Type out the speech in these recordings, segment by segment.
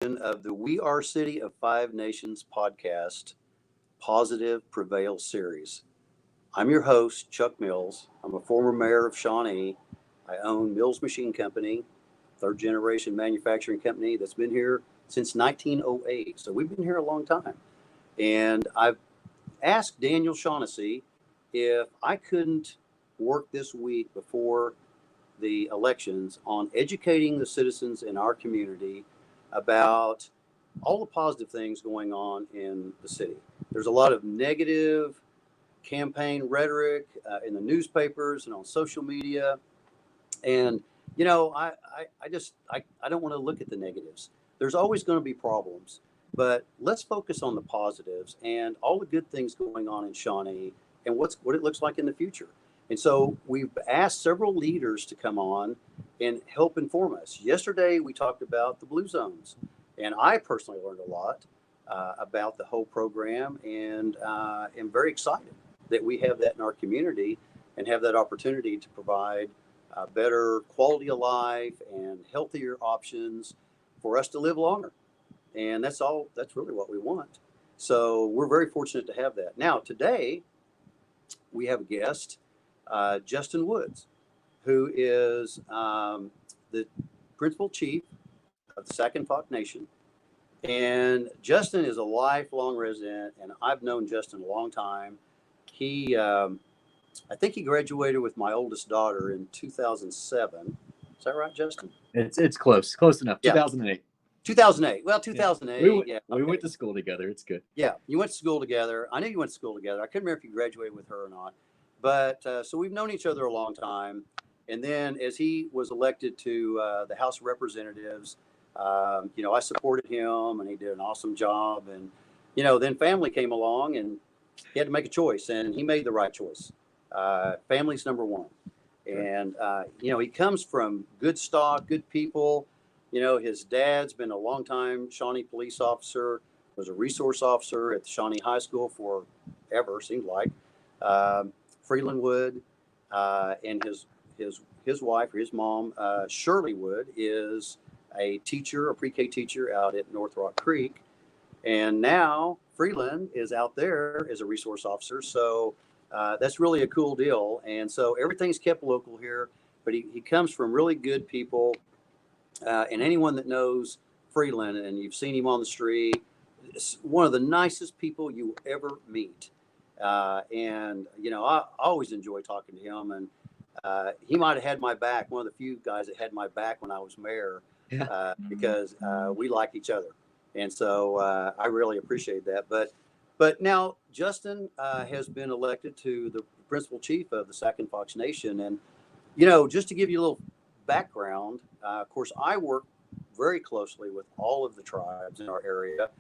edition of the We Are City of Five Nations podcast, Positive Prevails series. I'm your host, Chuck Mills. I'm a former mayor of Shawnee. I own Mills Machine Company, third generation manufacturing company that's been here since 1908. So we've been here a long time. And I've asked Daniel Shaughnessy if I couldn't work this week before the elections on educating the citizens in our community about all the positive things going on in the city. There's a lot of negative campaign rhetoric in the newspapers and on social media. And, you know, I don't want to look at the negatives. There's always going to be problems, but let's focus on the positives and all the good things going on in Shawnee and what it looks like in the future. And so we've asked several leaders to come on and help inform us. Yesterday, we talked about the Blue Zones, and I personally learned a lot about the whole program, and am very excited that we have that in our community and have that opportunity to provide better quality of life and healthier options for us to live longer. And that's really what we want. So we're very fortunate to have that. Now, today, we have a guest, Justin Woods, who is the principal chief of the Sac and Fox Nation. And Justin is a lifelong resident, and I've known Justin a long time. I think he graduated with my oldest daughter in 2007. Is that right, Justin? It's close enough. Yeah. 2008. 2008. Well, 2008. Yeah. We went to school together. It's good. Yeah, you went to school together. I knew you went to school together. I couldn't remember if you graduated with her or not. But so we've known each other a long time. And then as he was elected to the House of Representatives, I supported him, and he did an awesome job. And, then family came along, and he had to make a choice, and he made the right choice. Family's number one. And, he comes from good stock, good people. His dad's been a longtime Shawnee police officer, was a resource officer at the Shawnee High School forever, seemed like. Freeland Wood, and his wife, or his mom, Shirley Wood, is a teacher, a pre-K teacher out at North Rock Creek. And now Freeland is out there as a resource officer. So that's really a cool deal. And so everything's kept local here, but he comes from really good people. And anyone that knows Freeland and you've seen him on the street, is one of the nicest people you will ever meet. I always enjoy talking to him, and he might have had my back, one of the few guys that had my back when I was mayor, because we like each other. And so I really appreciate that. But now Justin has been elected to the principal chief of the Sac and Fox Nation. And, just to give you a little background, of course, I work very closely with all of the tribes in our area.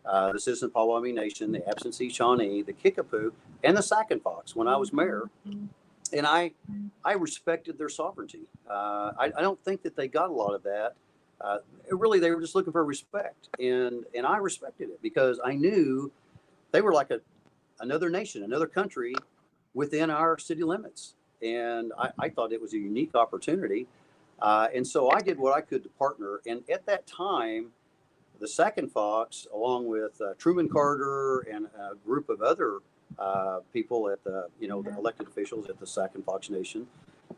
The Citizen Potawatomi Nation, the Absentee Shawnee, the Kickapoo, and the Sac and Fox when I was mayor. And I respected their sovereignty. I don't think that they got a lot of that. Really, they were just looking for respect. And I respected it because I knew they were like another nation, another country within our city limits. And I thought it was a unique opportunity. And so I did what I could to partner. And at that time, the Sac and Fox, along with Truman Carter and a group of other people at the elected officials at the Sac and Fox Nation,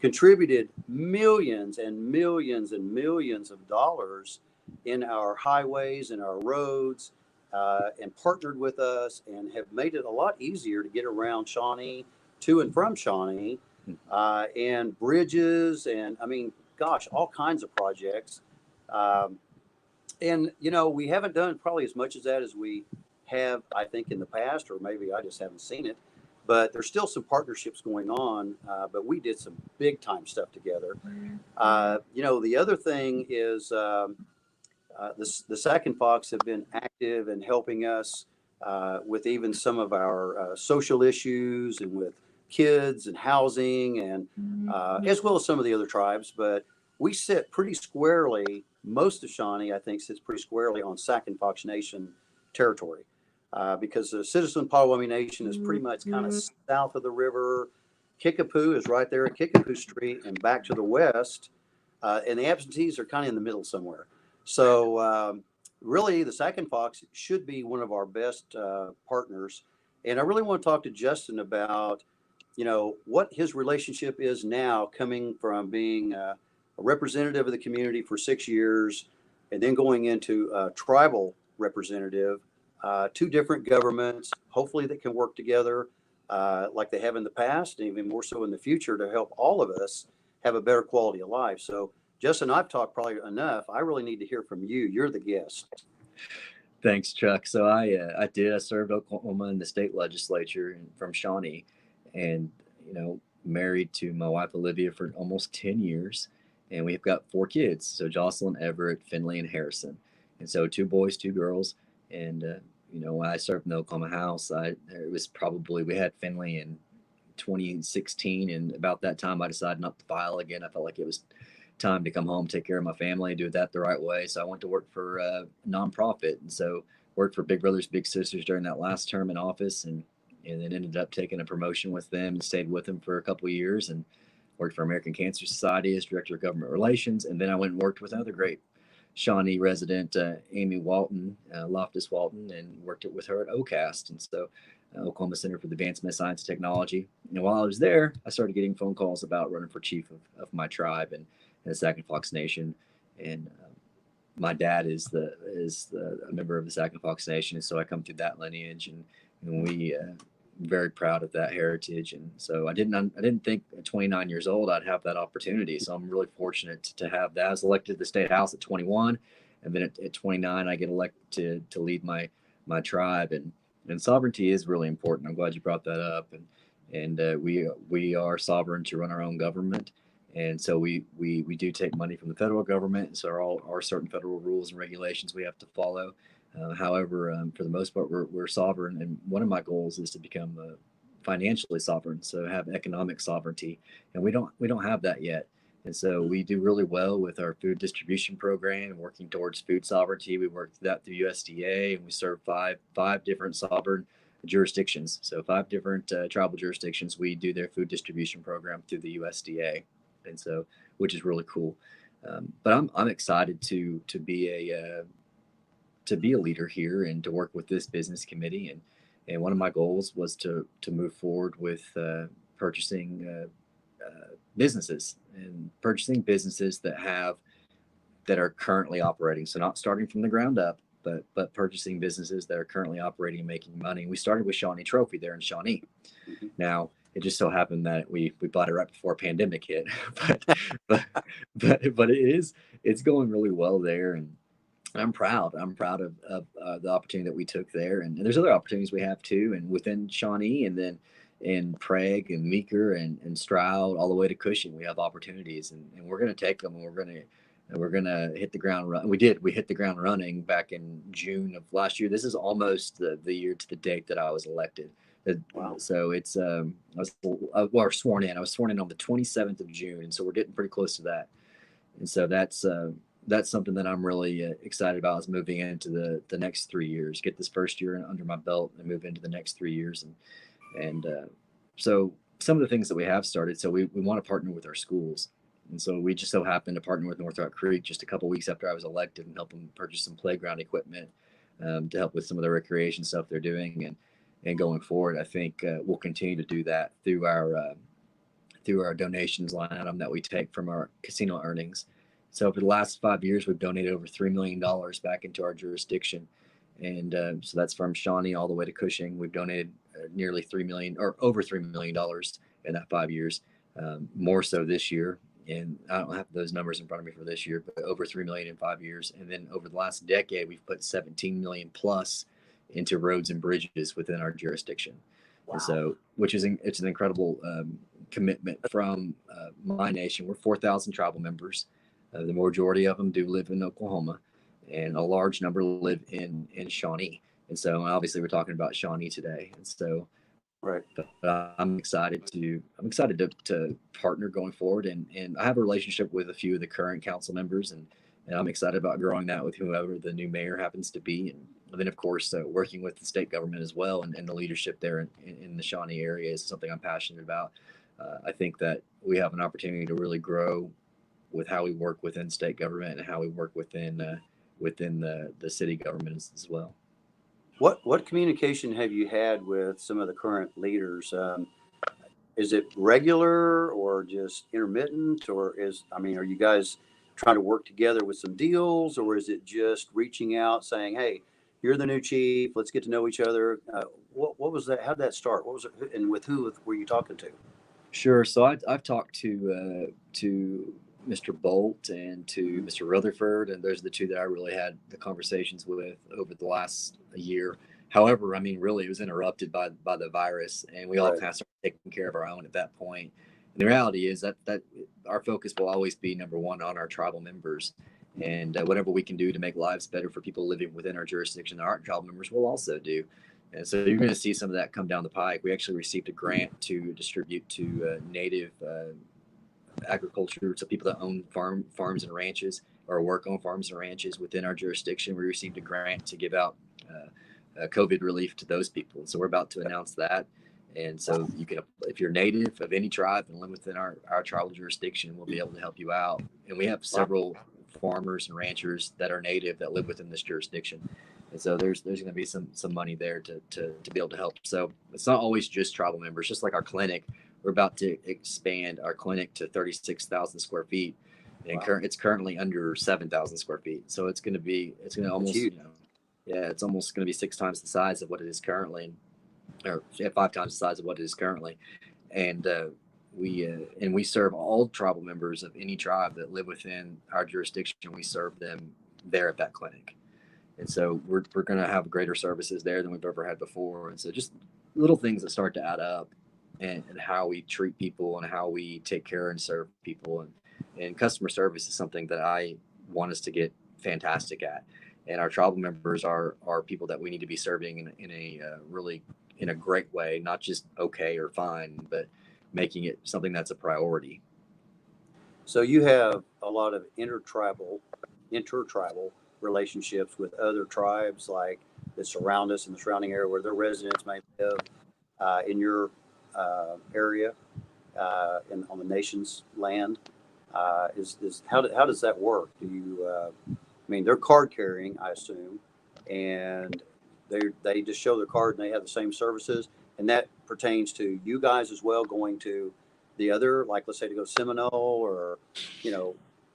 contributed millions and millions and millions of dollars in our highways and our roads, and partnered with us and have made it a lot easier to get around Shawnee, to and from Shawnee, and bridges, and all kinds of projects. And, we haven't done probably as much as that as we have, I think, in the past, or maybe I just haven't seen it. But there's still some partnerships going on, but we did some big time stuff together. The other thing is the Sac and Fox have been active in helping us with even some of our social issues and with kids and housing, and as well as some of the other tribes. But we sit pretty squarely. Most of Shawnee, I think, sits pretty squarely on Sac and Fox Nation territory, because the Citizen Potawatomi Nation is pretty much kind of south of the river. Kickapoo is right there at Kickapoo Street and back to the west, and the absentees are kind of in the middle somewhere. So really, the Sac and Fox should be one of our best partners. And I really want to talk to Justin about, what his relationship is now, coming from being a representative of the community for 6 years and then going into a tribal representative, two different governments, hopefully that can work together like they have in the past, and even more so in the future, to help all of us have a better quality of life. So, Justin, I've talked probably enough. I really need to hear from you. You're the guest. Thanks, Chuck. So I served Oklahoma in the state legislature from Shawnee, and married to my wife Olivia for almost 10 years, and we've got 4 kids. So Jocelyn, Everett, Finley, and Harrison, and so 2 boys, 2 girls. And when I served in the Oklahoma House, it was probably we had Finley in 2016, and about that time I decided not to file again. I felt like it was time to come home, take care of my family, do that the right way. So I went to work for a nonprofit, and so worked for Big Brothers Big Sisters during that last term in office, and then ended up taking a promotion with them and stayed with them for a couple of years, and worked for American Cancer Society as director of government relations. And then I went and worked with another great Shawnee resident, Amy Walton, Loftus Walton, and worked with her at OCAST. And so Oklahoma Center for the Advancement of Science and Technology. And while I was there, I started getting phone calls about running for chief of my tribe and the Sac and Fox Nation. And my dad is a member of the Sac and Fox Nation, and so I come through that lineage, and we very proud of that heritage. And so I didn't think at 29 years old I'd have that opportunity. So I'm really fortunate to have that. I was elected to the state house at 21, and then at 29 I get elected to lead my tribe. And sovereignty is really important. I'm glad you brought that up. And we are sovereign to run our own government. And so we do take money from the federal government. And so all are certain federal rules and regulations we have to follow. However, for the most part, we're sovereign. And one of my goals is to become financially sovereign, so have economic sovereignty. And we don't have that yet. And so we do really well with our food distribution program, working towards food sovereignty. We work that through USDA, and we serve five different sovereign jurisdictions. So 5 different tribal jurisdictions. We do their food distribution program through the USDA, and so which is really cool. But I'm excited to be a leader here and to work with this business committee. And one of my goals was to move forward with purchasing businesses that are currently operating. So not starting from the ground up, but purchasing businesses that are currently operating and making money. We started with Shawnee Trophy there in Shawnee. Mm-hmm. Now it just so happened that we bought it right before a pandemic hit, but it's going really well there, and I'm proud of the opportunity that we took there, and there's other opportunities we have too, and within Shawnee, and then in Prague and Meeker and Stroud, all the way to Cushing, we have opportunities, and we're going to take them, and we're going to hit the ground run. We hit the ground running back in June of last year. This is almost the year to the date that I was elected. Wow. So it's I was sworn in. I was sworn in on the 27th of June, and so we're getting pretty close to that. And so that's something that I'm really excited about, is moving into the next 3 years, get this first year under my belt and move into the next 3 years. And so some of the things that we have started, so we want to partner with our schools. And so we just so happened to partner with North Rock Creek just a couple of weeks after I was elected, and help them purchase some playground equipment to help with some of the recreation stuff they're doing. And going forward, I think we'll continue to do that through our donations line item that we take from our casino earnings. So for the last 5 years, we've donated over $3 million back into our jurisdiction. And so that's from Shawnee all the way to Cushing. We've donated nearly $3 million, or over $3 million in that 5 years, more so this year. And I don't have those numbers in front of me for this year, but over $3 million in 5 years. And then over the last decade, we've put $17 million plus into roads and bridges within our jurisdiction. Wow. And so, it's an incredible commitment from my nation. We're 4,000 tribal members. The majority of them do live in Oklahoma, and a large number live in Shawnee. And so obviously we're talking about Shawnee today. And so, right. But I'm excited to partner going forward. And I have a relationship with a few of the current council members, and I'm excited about growing that with whoever the new mayor happens to be. And then, of course, working with the state government as well, and the leadership there in the Shawnee area is something I'm passionate about. I think that we have an opportunity to really grow with how we work within state government and how we work within within the city government as well. What communication have you had with some of the current leaders? Is it regular or just intermittent, or are you guys trying to work together with some deals, or is it just reaching out saying, hey, you're the new chief, let's get to know each other? What was that? How did that start? What was it, and with who were you talking to? Sure. So I've talked to Mr. Bolt and to Mr. Rutherford, and those are the two that I really had the conversations with over the last year. However, I mean, really, it was interrupted by the virus, and we all Right. kind of started taking care of our own at that point. And the reality is that our focus will always be number one on our tribal members, and whatever we can do to make lives better for people living within our jurisdiction, our tribal members will also do. And so you're going to see some of that come down the pike. We actually received a grant to distribute to native agriculture, so people that own farms and ranches or work on farms and ranches within our jurisdiction. We received a grant to give out COVID relief to those people. So we're about to announce that. And so you can, if you're native of any tribe and live within our tribal jurisdiction, we'll be able to help you out. And we have several farmers and ranchers that are native that live within this jurisdiction. And so there's going to be some money there to be able to help. So it's not always just tribal members. Just like our clinic, we're about to expand our clinic to 36,000 square feet, and it's currently under 7,000 square feet. So it's going to almost, it's almost going to be 6 times the size of what it is currently, or 5 times the size of what it is currently. And we serve all tribal members of any tribe that live within our jurisdiction. We serve them there at that clinic. And so we're going to have greater services there than we've ever had before. And so just little things that start to add up, and how we treat people and how we take care and serve people. And customer service is something that I want us to get fantastic at. And our tribal members are people that we need to be serving in a really in a great way, not just okay or fine, but making it something that's a priority. So you have a lot of intertribal relationships with other tribes like that surround us in the surrounding area where their residents may live in your area on the nation's land. How does that work? Do you? They're card carrying, I assume, and they just show their card and they have the same services, and that pertains to you guys as well, going to the other, like let's say to go to Seminole, or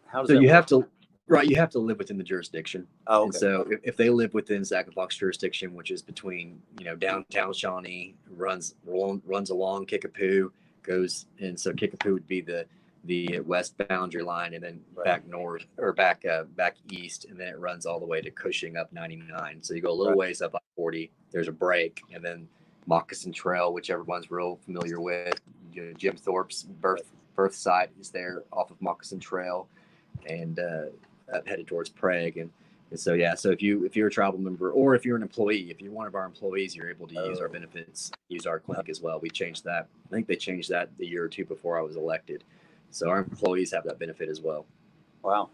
how does so that you work? have to Right, you have to live within the jurisdiction. Oh, okay. And so if they live within Zack and Fox jurisdiction, which is between downtown Shawnee, runs along Kickapoo, goes, and so Kickapoo would be the west boundary line, and then back north or back east, and then it runs all the way to Cushing up 99. So you go a little ways up 40. There's a break, and then Moccasin Trail, which everyone's real familiar with. Jim Thorpe's birth site is there off of Moccasin Trail, and headed towards Prague. And so so if you're a tribal member, or if you're an employee, if you're one of our employees, you're able to use our benefits, use our clinic as well. We changed that. I think they changed that the year or two before I was elected. So our employees have that benefit as well. Wow.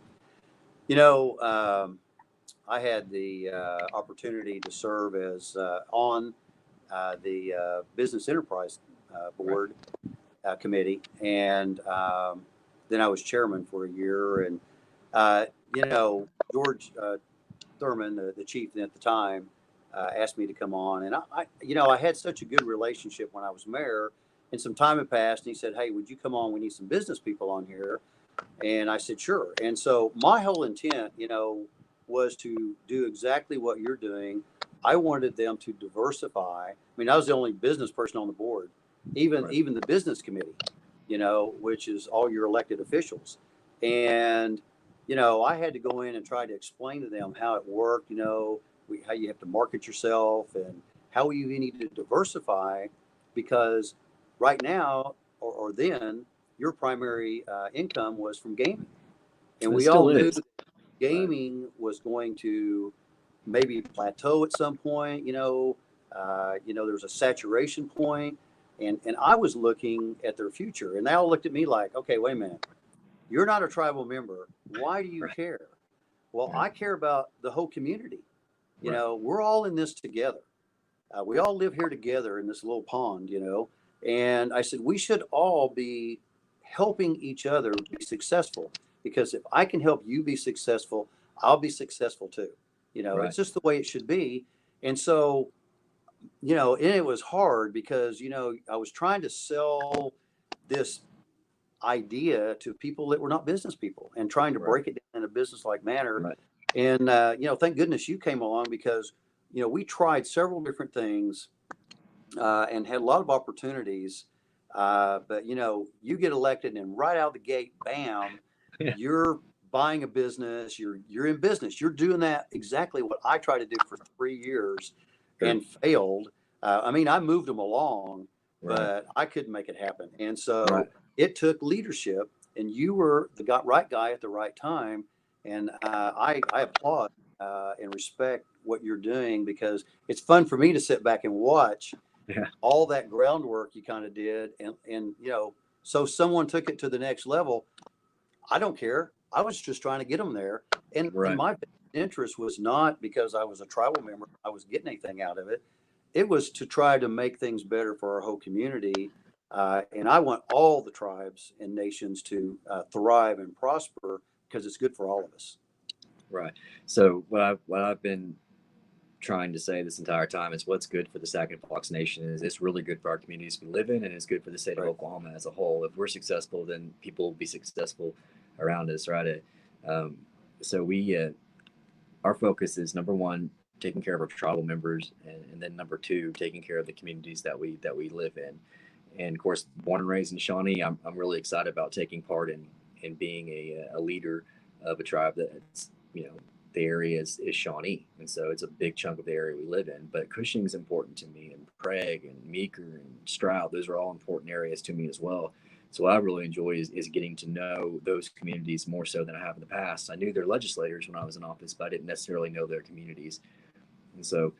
I had the opportunity to serve as on the Business Enterprise Board committee, and then I was chairman for a year. And George Thurman, the chief at the time, asked me to come on, and I had such a good relationship when I was mayor. And some time had passed, and he said, "Hey, would you come on? We need some business people on here." And I said, "Sure." And so my whole intent, was to do exactly what you're doing. I wanted them to diversify. I was the only business person on the board, even the business committee, which is all your elected officials. And I had to go in and try to explain to them how it worked, how you have to market yourself and how you need to diversify, because right now or then your primary income was from gaming. And we all knew that gaming was going to maybe plateau at some point, there's a saturation point. And I was looking at their future, and they all looked at me like, okay, wait a minute. You're not a tribal member. Why do you care? Well, I care about the whole community. We're all in this together. We all live here together in this little pond, And I said, we should all be helping each other be successful, because if I can help you be successful, I'll be successful too. Right. It's just the way it should be. And so, and it was hard because, I was trying to sell this idea to people that were not business people and trying to Right. break it down in a business like manner. Right. And, thank goodness you came along because, we tried several different things and had a lot of opportunities. But you get elected, and right out the gate, bam, Yeah. you're buying a business. You're in business. You're doing that exactly what I tried to do for 3 years True. and failed. I mean, I moved them along, Right. but I couldn't make it happen. And so Right. it took leadership, and you were the right guy at the right time. And I applaud and respect what you're doing because it's fun for me to sit back and watch Yeah. all that groundwork you kind of did. And so someone took it to the next level. I don't care. I was just trying to get them there. And Right. my interest was not because I was a tribal member, I was getting anything out of it. It was to try to make things better for our whole community. And I want all the tribes and nations to thrive and prosper because it's good for all of us. Right. So what I've been trying to say this entire time is what's good for the Sac-and-Fox Nation is it's really good for our communities we live in, and it's good for the state of Right. Oklahoma as a whole. If we're successful, then people will be successful around us, right? Um, so our focus is number one, taking care of our tribal members, and then number two, taking care of the communities that we live in. And of course, born and raised in Shawnee, I'm really excited about taking part in being a leader of a tribe that's, the area is Shawnee, and so it's a big chunk of the area we live in. But Cushing's important to me, and Craig and Meeker and Stroud, those are all important areas to me as well. So what I really enjoy is getting to know those communities more so than I have in the past. I knew their legislators when I was in office, but I didn't necessarily know their communities. And so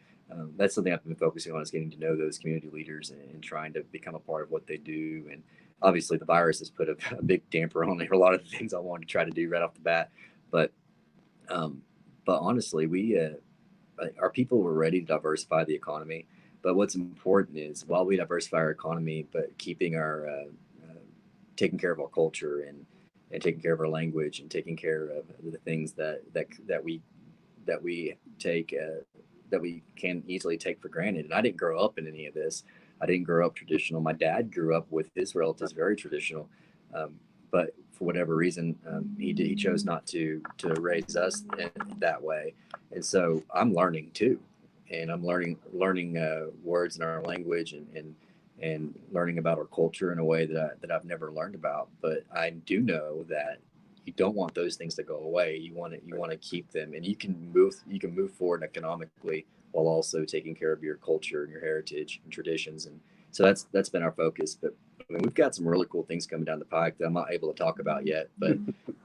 that's something I've been focusing on, is getting to know those community leaders and trying to become a part of what they do. And obviously the virus has put a big damper on a lot of the things I wanted to try to do right off the bat. But um, but honestly, our people were ready to diversify the economy. But what's important is while we diversify our economy, but keeping taking care of our culture and taking care of our language and taking care of the things that we take that we can easily take for granted. And I didn't grow up in any of this. I didn't grow up traditional. My dad grew up with his relatives very traditional, but for whatever reason, he chose not to raise us that way. And so I'm learning too, and I'm learning words in our language and learning about our culture in a way that I've never learned about. But I do know that you don't want those things to go away. You want to keep them, and you can move forward economically while also taking care of your culture and your heritage and traditions. And so that's been our focus. But I mean, we've got some really cool things coming down the pike that I'm not able to talk about yet, but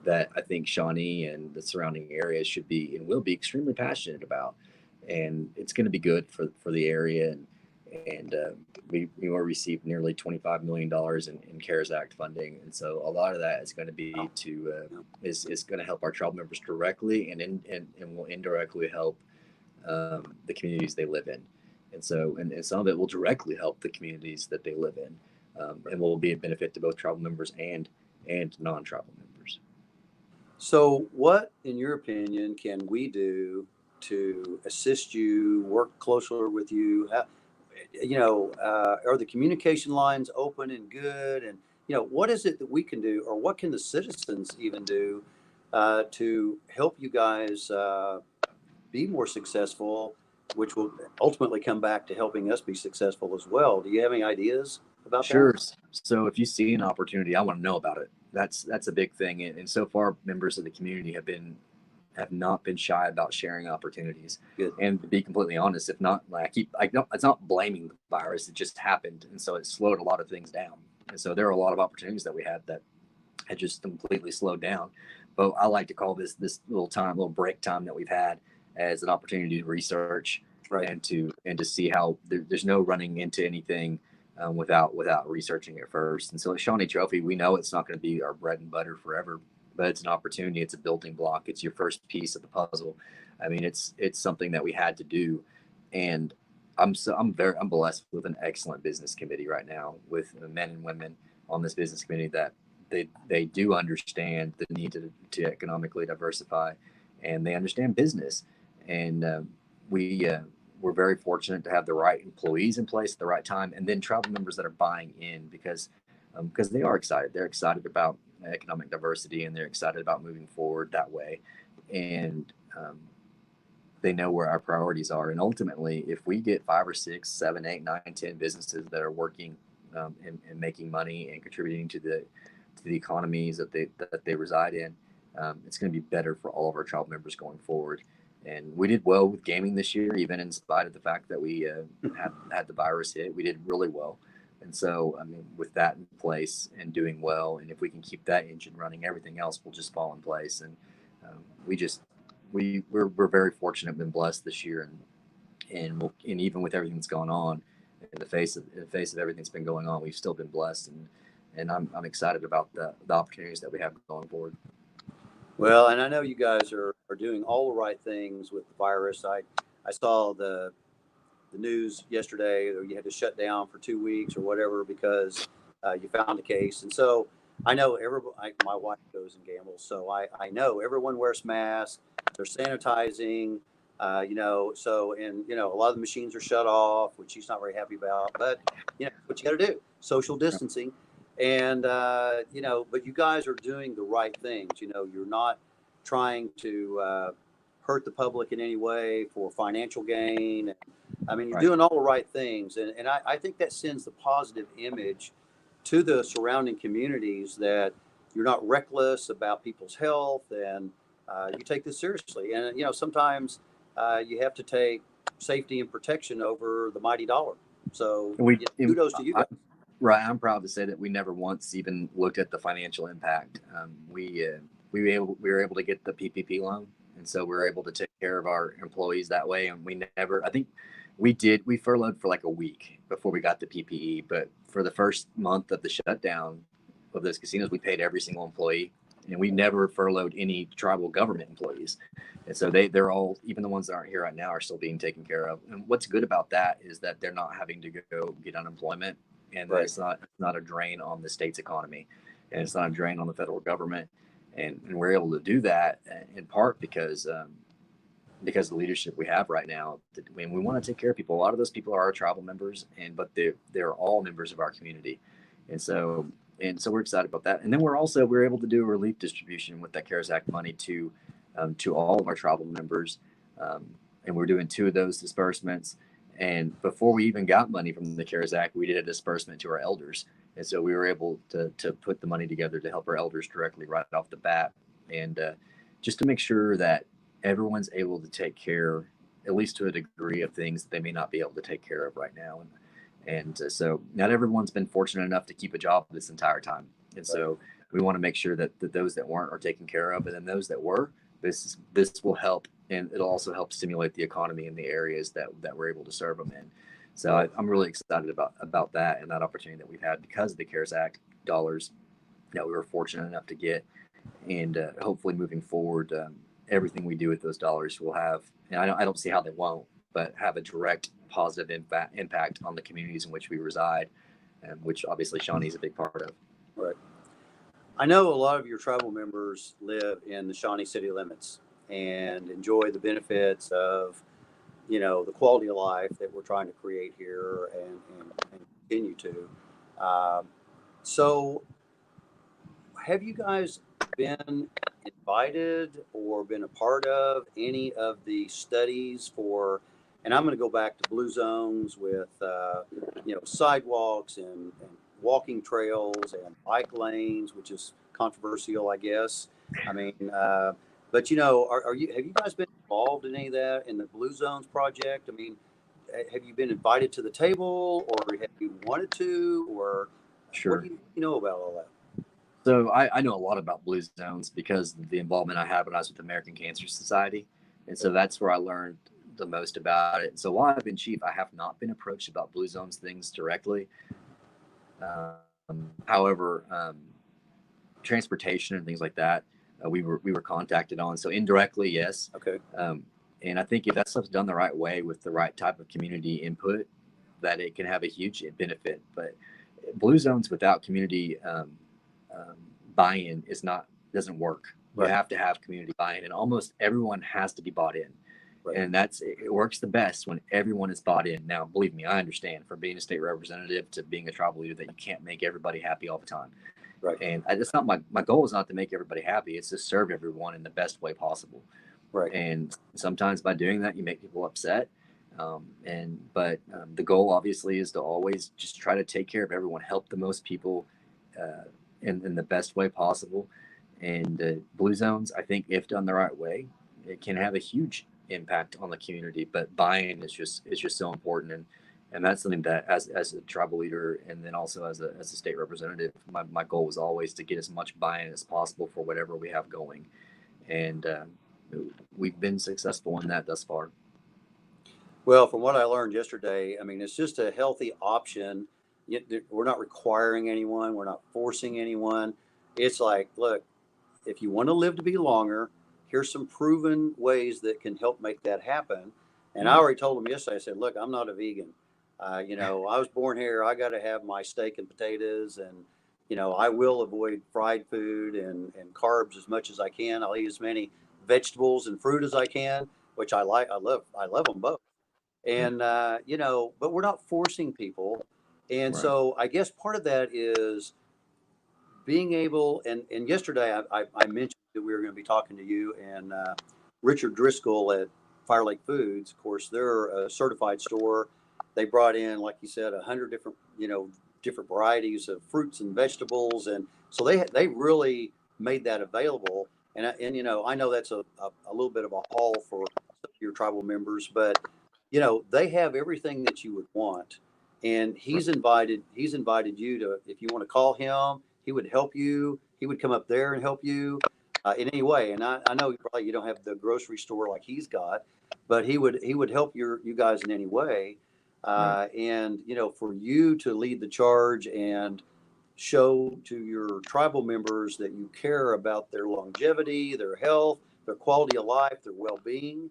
that I think Shawnee and the surrounding areas should be and will be extremely passionate about. And it's going to be good for the area. And we received nearly $25 million in CARES Act funding, and so a lot of that is going to be is going to help our tribal members directly, and will indirectly help the communities they live in, and some of it will directly help the communities that they live in, and will be a benefit to both tribal members and non-tribal members. So, what, in your opinion, can we do to assist you, work closer with you? Are the communication lines open and good? And what is it that we can do, or what can the citizens even do to help you guys be more successful, which will ultimately come back to helping us be successful as well? Do you have any ideas about that? Sure. So if you see an opportunity, I want to know about it. That's a big thing. And so far, members of the community have not been shy about sharing opportunities. Good. And to be completely honest, if not, I don't, it's not blaming the virus. It just happened, and so it slowed a lot of things down. And so there are a lot of opportunities that we had that had just completely slowed down. But I like to call this little break time that we've had as an opportunity to research, Right. and to see how there's no running into anything without researching it first. And so at Shawnee Trophy, we know it's not going to be our bread and butter forever, but it's an opportunity. It's a building block. It's your first piece of the puzzle. I mean, it's something that we had to do, and I'm blessed with an excellent business committee right now with men and women on this business committee that they do understand the need to economically diversify, and they understand business. And we're very fortunate to have the right employees in place at the right time, and then travel members that are buying in because they are excited. They're excited about economic diversity, and they're excited about moving forward that way. And they know where our priorities are. And ultimately, if we get 5 or 6, 7, 8, 9, 10 businesses that are working and making money and contributing to the economies that they reside in, it's going to be better for all of our travel members going forward. And we did well with gaming this year, even in spite of the fact that we had the virus hit. We did really well. And so, I mean, with that in place and doing well, and if we can keep that engine running, everything else will just fall in place. And we're very fortunate, been blessed this year, and even with everything that's gone on, in the face of everything that's been going on, we've still been blessed, and I'm excited about the opportunities that we have going forward. Well, and I know you guys are doing all the right things with the virus. I saw the news yesterday, or you had to shut down for 2 weeks or whatever because you found a case. And so I know my wife goes and gambles, so I know everyone wears masks. They're sanitizing, so, and, a lot of the machines are shut off, which she's not very happy about, but, what you got to do, social distancing. And, but you guys are doing the right things. You're not trying to hurt the public in any way for financial gain. I mean, you're doing all the right things. And I think that sends the positive image to the surrounding communities that you're not reckless about people's health, and you take this seriously. And, sometimes you have to take safety and protection over the mighty dollar. So kudos to you guys. Right. I'm proud to say that we never once even looked at the financial impact. We were able to get the PPP loan. And so we were able to take care of our employees that way. And I think we furloughed for like a week before we got the PPE. But for the first month of the shutdown of those casinos, we paid every single employee. And we never furloughed any tribal government employees. And so they're all, even the ones that aren't here right now, are still being taken care of. And what's good about that is that they're not having to go get unemployment. And right. It's not a drain on the state's economy, and it's not a drain on the federal government. And we're able to do that in part because of the leadership we have right now. We want to take care of people. A lot of those people are our tribal members, but they're all members of our community. And so we're excited about that. And then we're able to do a relief distribution with that CARES Act money to all of our tribal members. And we're doing 2 of those disbursements. And before we even got money from the CARES Act, we did a disbursement to our elders. And so we were able to put the money together to help our elders directly right off the bat. And just to make sure that everyone's able to take care, at least to a degree, of things that they may not be able to take care of right now. And so not everyone's been fortunate enough to keep a job this entire time. And so we want to make sure that those that weren't are taken care of. And then those that were, this will help. And it'll also help stimulate the economy in the areas that we're able to serve them in. So I'm really excited about that and that opportunity that we've had because of the CARES Act dollars that we were fortunate enough to get. And hopefully moving forward, everything we do with those dollars will have, and I don't see how they won't, but have a direct positive impact on the communities in which we reside, which obviously Shawnee is a big part of. Right. I know a lot of your tribal members live in the Shawnee city limits and enjoy the benefits of, the quality of life that we're trying to create here and continue to. So have you guys been invited or been a part of any of the studies for, and I'm going to go back to blue zones with, sidewalks and walking trails and bike lanes, which is controversial, I guess. I mean, but have you guys been involved in any of that in the Blue Zones project? I mean, have you been invited to the table, or have you wanted to, or sure. What do you know about all that? So I know a lot about Blue Zones because of the involvement I had when I was with the American Cancer Society. And so that's where I learned the most about it. And so while I've been chief, I have not been approached about Blue Zones things directly. However, transportation and things like that, we were contacted on. So indirectly, yes. Okay. And I think if that stuff's done the right way with the right type of community input, that it can have a huge benefit. But Blue Zones without community buy-in doesn't work. you Right. have to have community buy-in, and almost everyone has to be bought in. Right. And it works the best when everyone is bought in. Now, believe me, I understand from being a state representative to being a tribal leader that you can't make everybody happy all the time. Right. And it's not my goal is not to make everybody happy. It's to serve everyone in the best way possible. Right. And sometimes by doing that, you make people upset. But the goal obviously is to always just try to take care of everyone, help the most people in the best way possible. And blue zones, I think, if done the right way, it can have a huge impact on the community. But buy-in is just so important, and that's something that as a tribal leader, and then also as a state representative, my goal was always to get as much buy-in as possible for whatever we have going, and we've been successful in that thus far. Well, from what I learned yesterday, I mean, it's just a healthy option. We're not requiring anyone. We're not forcing anyone. It's like, look, if you want to live to be longer, here's some proven ways that can help make that happen. And I Mm. already told them yesterday, I said, look, I'm not a vegan. I was born here. I got to have my steak and potatoes. And, I will avoid fried food and carbs as much as I can. I'll eat as many vegetables and fruit as I can, which I like. I love them both. Yeah. And, but we're not forcing people. And Right. so I guess part of that is being able, and yesterday I mentioned that we were going to be talking to you and Richard Driscoll at Fire Lake Foods. Of course, they're a certified store. They brought in, like you said, 100 different, different varieties of fruits and vegetables. And so they really made that available. And I know that's a little bit of a haul for your tribal members, but, they have everything that you would want. And he's invited you to, if you want to call him, he would help you. He would come up there and help you in any way. And I know you don't have the grocery store like he's got, but he would help you guys in any way. Right. And for you to lead the charge and show to your tribal members that you care about their longevity, their health, their quality of life, their well-being,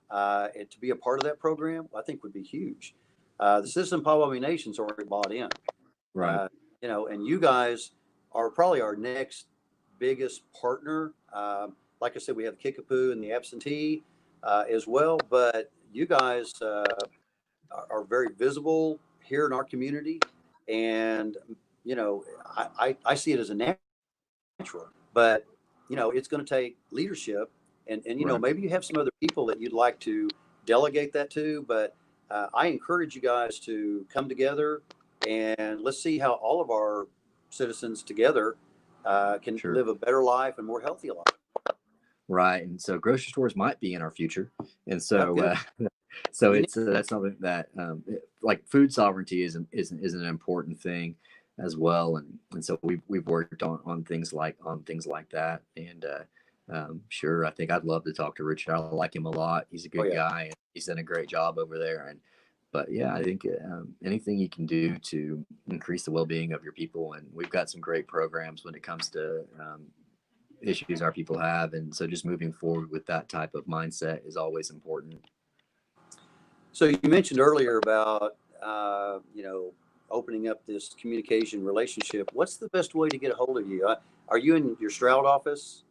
and to be a part of that program, I think would be huge. The Citizen Powwow Nation's already bought in. Right. And you guys are probably our next biggest partner. Like I said, we have the Kickapoo and the absentee as well, but you guys are very visible here in our community. And, I see it as a natural, but, it's going to take leadership. And Right. maybe you have some other people that you'd like to delegate that to, but I encourage you guys to come together and let's see how all of our citizens together can Sure. live a better life and more healthy life. Right. And so grocery stores might be in our future. And Oh, so, good. so We need, that's something that, like food sovereignty is an important thing as well. And so we've worked on things like that. And, sure, I think I'd love to talk to Richard. I like him a lot. He's a oh good yeah. guy, and he's done a great job over there. But yeah, I think anything you can do to increase the well-being of your people, and we've got some great programs when it comes to issues our people have, and so just moving forward with that type of mindset is always important. So you mentioned earlier about, opening up this communication relationship. What's the best way to get a hold of you? Are you in your Stroud office?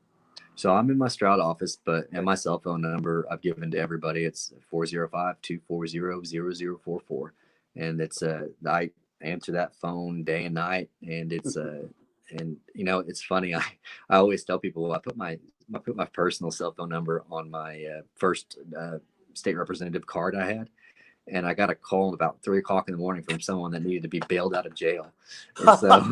So I'm in my Stroud office, and Okay. my cell phone number I've given to everybody. It's 405-240-0044. And it's I answer that phone day and night, and it's funny. I always tell people I put my personal cell phone number on my first state representative card I had, and I got a call about 3 o'clock in the morning from someone that needed to be bailed out of jail. And so,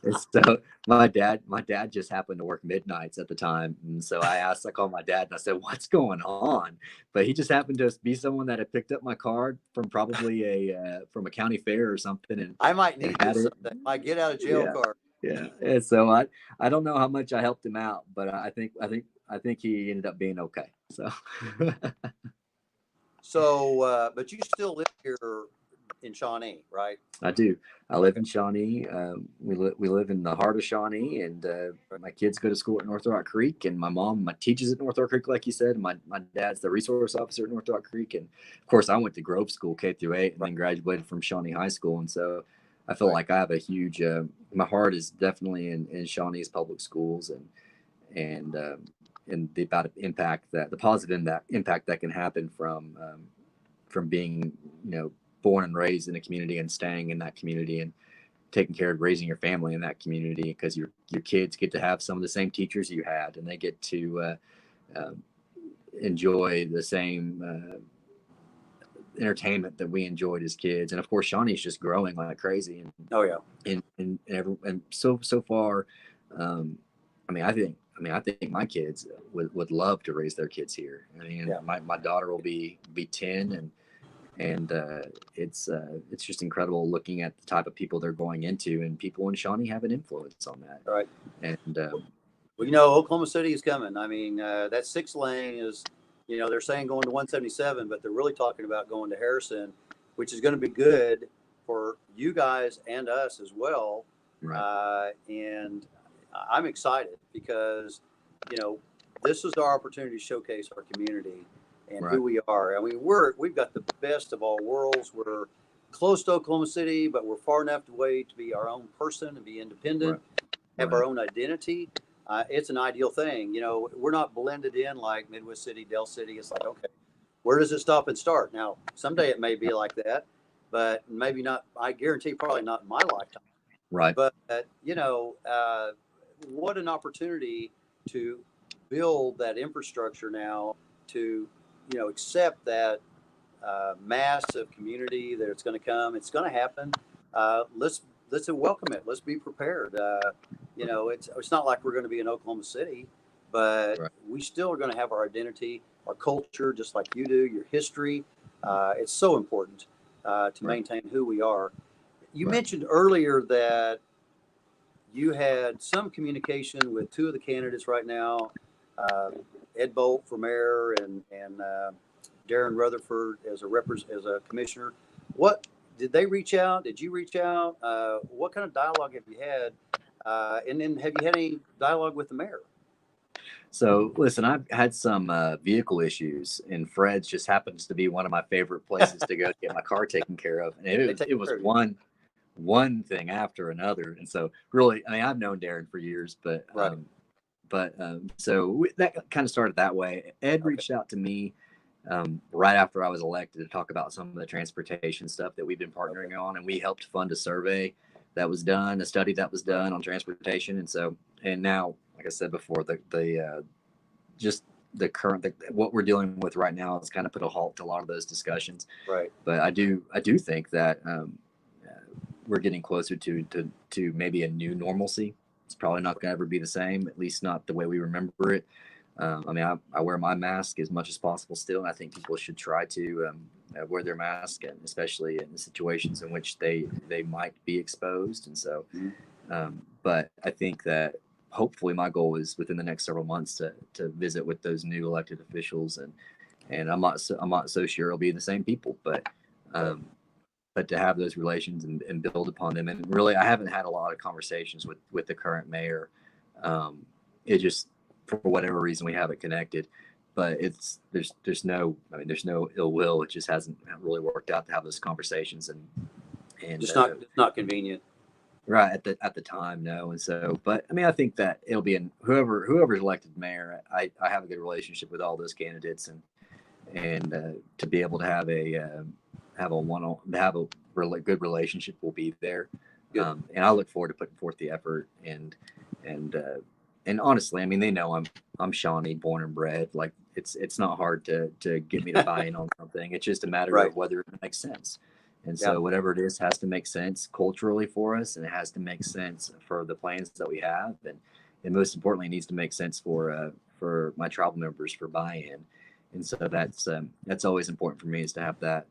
and so my dad just happened to work midnights at the time. And so I called my dad and I said, what's going on? But he just happened to be someone that had picked up my card from probably from a county fair or something I might and need had this it. someday. My get out of jail Yeah. card. Yeah. And so I don't know how much I helped him out, but I think he ended up being okay. So So, but you still live here in Shawnee, right? I do. I live Okay. in Shawnee. We live in the heart of Shawnee, and my kids go to school at North Rock Creek, and my mom teaches at North Rock Creek, like you said. My dad's the resource officer at North Rock Creek, and of course, I went to Grove School K through 8, and Right. then graduated from Shawnee High School, and so I feel Right. like I have a huge. My heart is definitely in Shawnee's public schools, and the about impact that the positive impact that can happen from being, you know, born and raised in a community and staying in that community and taking care of raising your family in that community, because your kids get to have some of the same teachers you had, and they get to uh, enjoy the same entertainment that we enjoyed as kids. And of course, Shawnee's just growing like crazy. And Oh yeah. And so far, um, I think my kids would love to raise their kids here. I mean, Yeah. my daughter will be 10, and it's just incredible looking at the type of people they're going into, and people in Shawnee have an influence on that. Right. And Well, you know, Oklahoma City is coming. I mean, that 6 lane is, you know, they're saying going to 177, but they're really talking about going to Harrison, which is going to be good for you guys and us as well. right. And I'm excited because, you know, this is our opportunity to showcase our community and Right. who we are. I mean, we've got the best of all worlds. We're close to Oklahoma City, but we're far enough away to be our own person and be independent, have our own identity. It's an ideal thing. You know, we're not blended in like Midwest City, Del City. It's like, okay, where does it stop and start? Now, someday it may be like that, but maybe not. I guarantee probably not in my lifetime. Right. But, you know, what an opportunity to build that infrastructure now to, you know, accept that mass of community that it's going to come. It's going to happen. Let's welcome it. Let's be prepared. You know, it's not like we're going to be in Oklahoma City, but Right. we still are going to have our identity, our culture, just like you do, your history. It's so important to maintain who we are. You mentioned earlier that you had some communication with two of the candidates right now, Ed Bolt for mayor and Darren Rutherford as a commissioner. What did they reach out? Did you reach out? What kind of dialogue have you had? And then have you had any dialogue with the mayor? So listen, I've had some vehicle issues, and Fred's just happens to be one of my favorite places to go to get my car taken care of. And it was one thing after another. And so really, I mean, I've known Darren for years, but that kind of started that way. Ed reached out to me right after I was elected to talk about some of the transportation stuff that we've been partnering on, and we helped fund a survey that was done, a study that was done on transportation. And now, like I said before, what we're dealing with right now has kind of put a halt to a lot of those discussions. Right. But I do think that we're getting closer to maybe a new normalcy. It's probably not going to ever be the same, at least not the way we remember it. I mean, I wear my mask as much as possible still, and I think people should try to wear their mask, and especially in the situations in which they might be exposed. And so, but I think that hopefully my goal is within the next several months to visit with those new elected officials, and I'm not so sure it'll be the same people, but to have those relations and build upon them. And really, I haven't had a lot of conversations with the current mayor. It just, for whatever reason, we haven't connected, but there's no ill will. It just hasn't really worked out to have those conversations, and just not convenient. Right at the time, no. And so, but I mean, I think that it'll be whoever's elected mayor. I have a good relationship with all those candidates, and to be able to have a really good relationship will be there. And I look forward to putting forth the effort, and honestly, I mean, they know I'm Shawnee, born and bred. Like it's not hard to get me to buy in on something. It's just a matter of whether it makes sense. And so whatever it is has to make sense culturally for us, and it has to make sense for the plans that we have, and most importantly, it needs to make sense for my tribal members for buy-in. And so that's always important for me, is to have that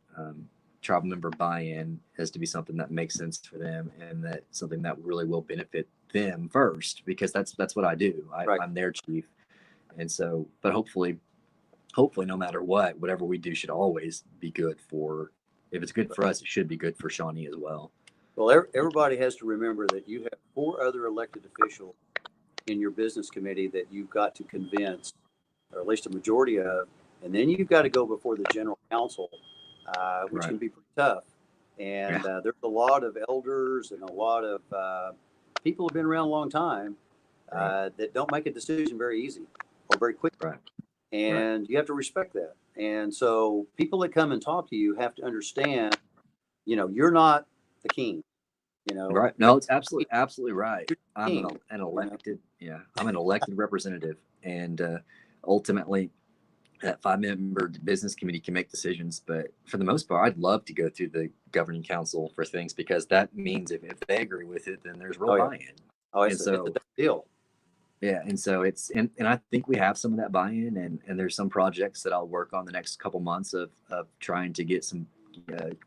tribal member buy-in, has to be something that makes sense for them, and that something that really will benefit them first, because that's what I do. I'm their chief. And so, but hopefully no matter whatever we do should always be good for, if it's good for us, it should be good for Shawnee as well. Well, everybody has to remember that you have 4 other elected officials in your business committee that you've got to convince, or at least a majority of, and then you've got to go before the general council, which can be pretty tough. And there's a lot of elders and a lot of people who've been around a long time that don't make a decision very easy. or very quickly. Right. And you have to respect that. And so people that come and talk to you have to understand, you're not the king, Right. No, it's absolutely right. you're the I'm king, an elected, I'm an elected representative, and ultimately, that 5-member business committee can make decisions. But for the most part, I'd love to go through the governing council for things, because that means if they agree with it, then there's real Oh, yeah. buy-in. Oh, And it's a big deal. yeah, and so and I think we have some of that buy-in, and there's some projects that I'll work on the next couple months of trying to get some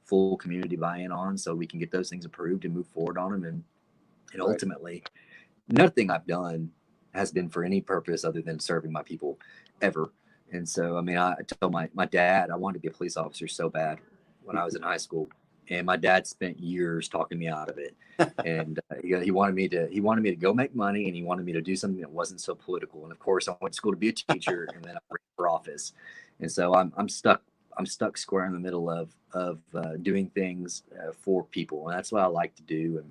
full community buy-in on, so we can get those things approved and move forward on them. And Right. ultimately, nothing I've done has been for any purpose other than serving my people ever. And so, I mean, I told my dad I wanted to be a police officer so bad when I was in high school, and my dad spent years talking me out of it. And he wanted me to go make money, and he wanted me to do something that wasn't so political. And of course, I went to school to be a teacher, and then I ran for office. And so I'm stuck square in the middle of doing things for people, and that's what I like to do.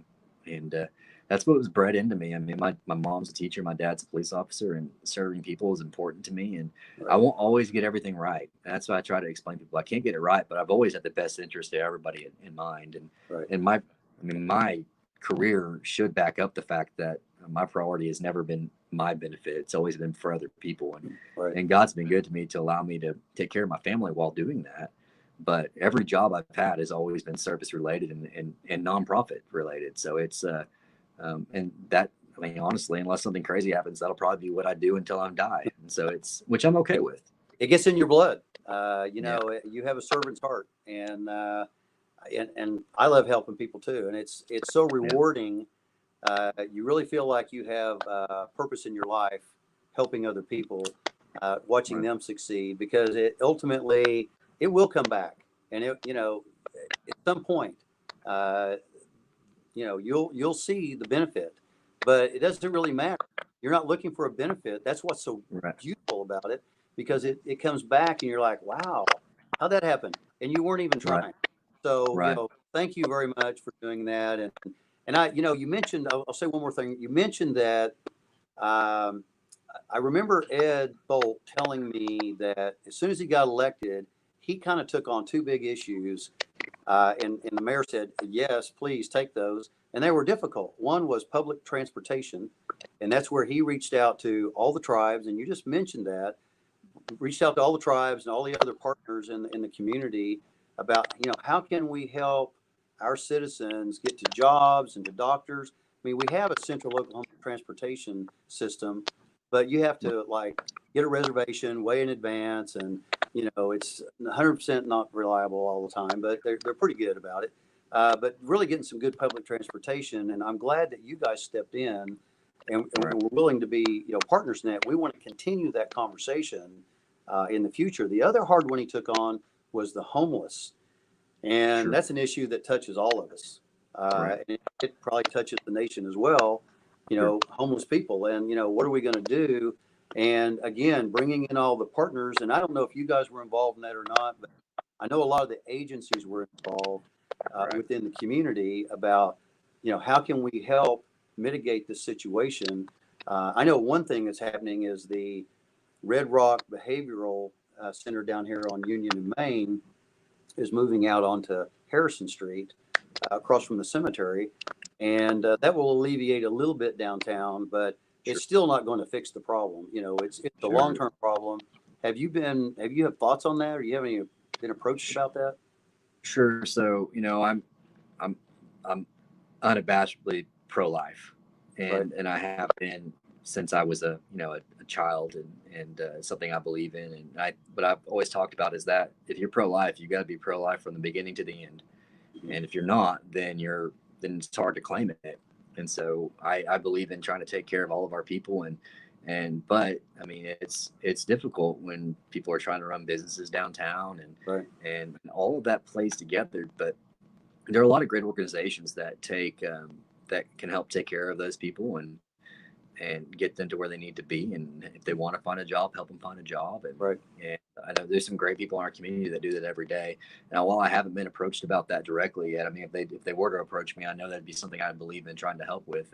And that's what was bred into me. I mean, my mom's a teacher, my dad's a police officer, and serving people is important to me. And I won't always get everything right. And that's why I try to explain to people I can't get it right, but I've always had the best interest of everybody in mind. And my career should back up the fact that my priority has never been my benefit. It's always been for other people. And God's been good to me to allow me to take care of my family while doing that. But every job I've had has always been service related and nonprofit related. So it's and that, I mean, honestly, unless something crazy happens, that'll probably be what I do until I die. And so which I'm okay with. It gets in your blood. You have a servant's heart, and I love helping people too. And it's so rewarding. You really feel like you have purpose in your life, helping other people, watching them succeed, because it ultimately it will come back, and at some point, you'll see the benefit, but it doesn't really matter. You're not looking for a benefit. That's what's so beautiful about it, because it comes back and you're like, wow, how'd that happen? And you weren't even trying. So, thank you very much for doing that. And you mentioned, I'll say one more thing. You mentioned that, I remember Ed Bolt telling me that as soon as he got elected, he kind of took on two big issues. And the mayor said, yes, please take those. And they were difficult. One was public transportation. And that's where he reached out to all the tribes. And you just mentioned that, reached out to all the tribes and all the other partners in the community about, how can we help our citizens get to jobs and to doctors? I mean, we have a central Oklahoma transportation system, but you have to get a reservation way in advance, and it's 100% not reliable all the time, but they're pretty good about it. But really getting some good public transportation, and I'm glad that you guys stepped in, and we're willing to be partners in that. We want to continue that conversation in the future. The other hard one he took on was the homeless, and that's an issue that touches all of us. And it probably touches the nation as well. Homeless people, and what are we going to do? And again, bringing in all the partners, and I don't know if you guys were involved in that or not, but I know a lot of the agencies were involved within the community about, how can we help mitigate this situation? I know one thing that's happening is the Red Rock Behavioral Center down here on Union and Main is moving out onto Harrison Street, across from the cemetery, and that will alleviate a little bit downtown, but it's still not going to fix the problem. It's a long-term problem. Have you had thoughts on that, or you have been approached about that? Sure. So, I'm unabashedly pro-life, and I have been since I was a child, and something I believe in. And what I've always talked about is that if you're pro-life, you got to be pro-life from the beginning to the end. And if you're not, then it's hard to claim it. And so I believe in trying to take care of all of our people, but I mean, it's difficult when people are trying to run businesses downtown, and all of that plays together. But there are a lot of great organizations that that can help take care of those people and get them to where they need to be. And if they want to find a job, help them find a job. And I know there's some great people in our community that do that every day. Now, while I haven't been approached about that directly yet, I mean, if they were to approach me, I know that'd be something I believe in trying to help with.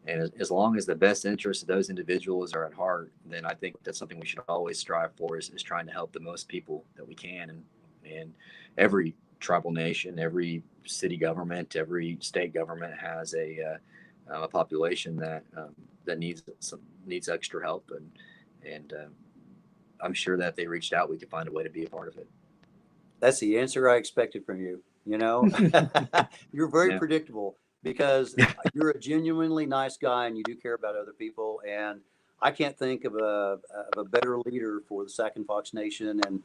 And as long as the best interests of those individuals are at heart, then I think that's something we should always strive for is trying to help the most people that we can. And every tribal nation, every city government, every state government has a population that needs extra help, and I'm sure that if they reached out, we could find a way to be a part of it. That's the answer I expected from you. You're very Yeah. predictable because you're a genuinely nice guy and you do care about other people. And I can't think of a better leader for the Sac and Fox Nation. And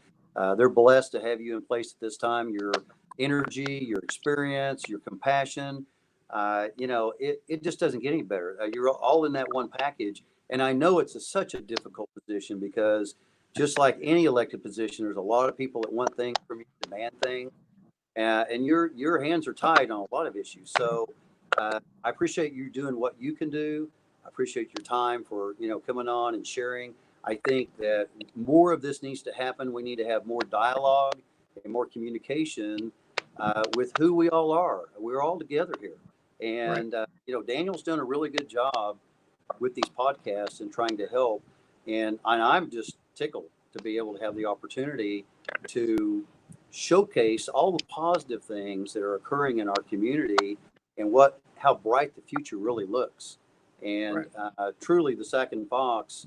they're blessed to have you in place at this time. Your energy, your experience, your compassion, it just doesn't get any better. You're all in that one package. And I know it's such a difficult position because just like any elected position, there's a lot of people that want things from you, demand things, and your hands are tied on a lot of issues. So I appreciate you doing what you can do. I appreciate your time for coming on and sharing. I think that more of this needs to happen. We need to have more dialogue and more communication with who we all are. We're all together here, Right. and Daniel's done a really good job with these podcasts and trying to help. And I'm just tickled to be able to have the opportunity to showcase all the positive things that are occurring in our community and how bright the future really looks. And Right. Truly, the Sac and Fox,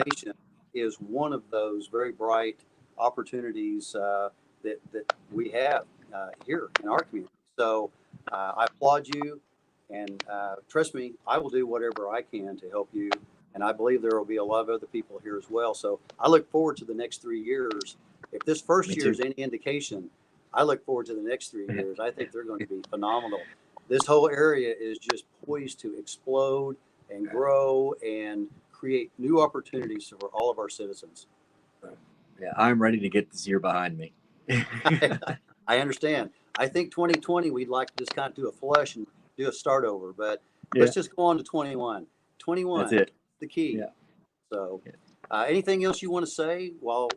nation is one of those very bright opportunities that we have here in our community. So I applaud you, and trust me, I will do whatever I can to help you. And I believe there will be a lot of other people here as well. So I look forward to the next 3 years. If this first Me year too. is any indication, I look forward to the next 3 years. I think they're going to be phenomenal. This whole area is just poised to explode and grow and create new opportunities for all of our citizens. Yeah, I'm ready to get this year behind me. I understand. I think 2020, we'd like to just kind of do a flush and do a start over, but Yeah, let's just go on to 21. that's 21, it. the key. Yeah. So, anything else you want to say while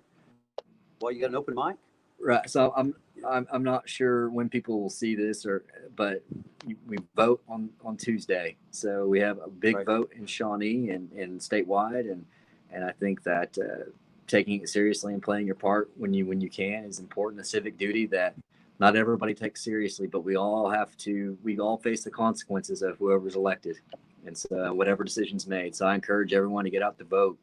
you got an open mic? Right. So I'm not sure when people will see this, but we vote on Tuesday. So we have a big Right. vote in Shawnee and statewide, and I think that taking it seriously and playing your part when you can is important. A civic duty that not everybody takes seriously, but we all face the consequences of whoever's elected, and so whatever decision's made. So I encourage everyone to get out to vote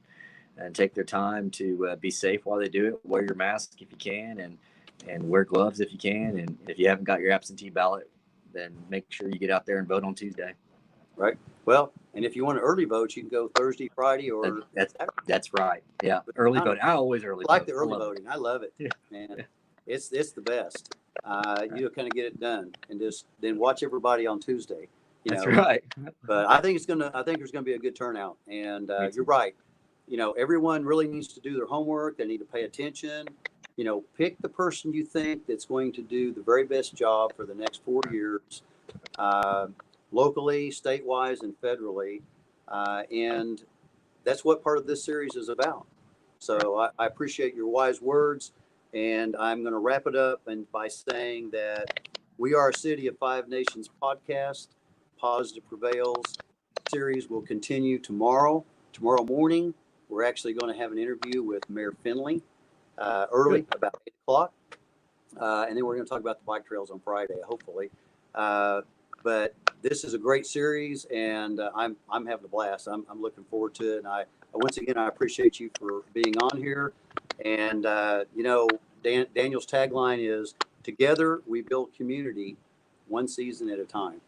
and take their time to be safe while they do it. Wear your mask if you can, and wear gloves if you can. And if you haven't got your absentee ballot, then make sure you get out there and vote on Tuesday. Right. Well, and if you want to early vote, you can go Thursday, Friday, That, or that's Saturday. that's right. Yeah, early voting. I always early I like vote. the I early love voting. I love it, it. man. Yeah. It's the best. You kind of get it done and just then watch everybody on Tuesday. That's right. But I think there's gonna be a good turnout. And you're right. Everyone really needs to do their homework. They need to pay attention. Pick the person you think that's going to do the very best job for the next 4 years, uh, locally, statewide, and federally. And that's what part of this series is about. So I appreciate your wise words. And I'm going to wrap it up by saying that we are a City of Five Nations podcast. Positive Prevails series will continue tomorrow. Tomorrow morning, we're actually going to have an interview with Mayor Finley early, about 8 o'clock. And then we're going to talk about the bike trails on Friday, hopefully. But this is a great series, and I'm having a blast. I'm looking forward to it. And once again, I appreciate you for being on here. And Daniel's tagline is "Together we build community, one season at a time."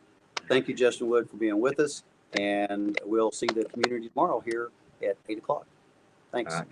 Thank you, Justin Wood, for being with us, and we'll see the community tomorrow here at 8 o'clock. Thanks.